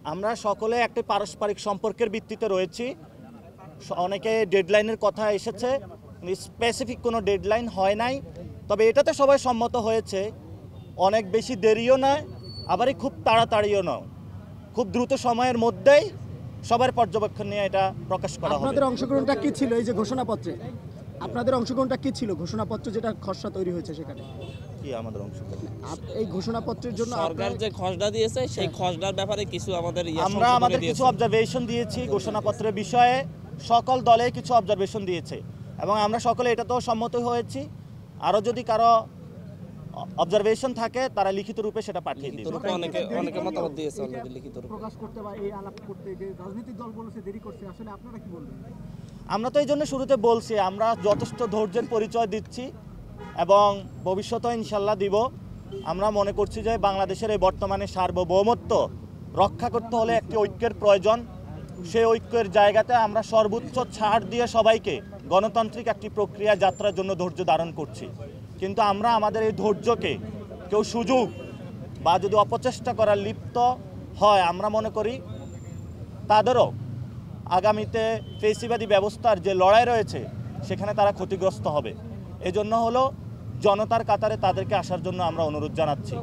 আমরা সকলে একটি পারস্পরিক সম্পর্কের ভিত্তিতে রয়েছি। অনেকে ডেডলাইনের কথা এসেছে, স্পেসিফিক কোনো ডেডলাইন হয় নাই। তবে এটাতে সবাই সম্মত হয়েছে, অনেক বেশি দেরিও নয়, আবারই খুব তাড়াতাড়িও নয়, খুব দ্রুত সময়ের মধ্যেই সবার পর্যবেক্ষণ নিয়ে এটা প্রকাশ করা হবে। আপনাদের অংশগ্রহণটা কি ছিল এই যে ঘোষণাপত্রে? আপনাদের অংশগ্রহণটা কি ছিল ঘোষণাপত্র যেটা খসড়া তৈরি হয়েছে সেখানে? কি আমাদের অংশগ্রহণ? এই ঘোষণাপত্রের জন্য সরকার যে খসড়া দিয়েছে সেই খসড়ার ব্যাপারে কিছু আমরা আমাদের কিছু অবজারভেশন দিয়েছি ঘোষণাপত্রের বিষয়ে। সকল দলে কিছু অবজারভেশন দিয়েছে এবং আমরা সকলে এটাতেও সম্মত হয়েছি। আরও যদি কারো অবজারভেশন থাকে তারা লিখিত রূপে সেটা পাঠিয়ে দিবে। অনেকে মতামত দিয়েছে অলরেডি লিখিত রূপে প্রকাশ করতে বা এই আলাপ করতে যে রাজনৈতিক দল বলেছে দেরি করছে, আসলে আপনারা কি বলবেন? আমরা তো এই জন্য শুরুতে বলছি আমরা যথেষ্ট ধৈর্যের পরিচয় দিচ্ছি এবং ভবিষ্যতেও ইনশাল্লাহ দিব। আমরা মনে করছি যে বাংলাদেশের এই বর্তমানে সার্বভৌমত্ব রক্ষা করতে হলে একটি ঐক্যের প্রয়োজন। সেই ঐক্যের জায়গাতে আমরা সর্বোচ্চ ছাড় দিয়ে সবাইকে গণতান্ত্রিক একটি প্রক্রিয়া যাত্রার জন্য ধৈর্য ধারণ করছি। কিন্তু আমরা আমাদের এই ধৈর্যকে কেউ সুযোগ বা যদি অপচেষ্টা করার লিপ্ত হয়, আমরা মনে করি তাদেরও আগামীতে ফেসিবাদী ব্যবস্থার যে লড়াই রয়েছে সেখানে তারা ক্ষতিগ্রস্ত হবে। এজন্য হলো জনতার কাতারে তাদেরকে আসার জন্য আমরা অনুরোধ জানাচ্ছি।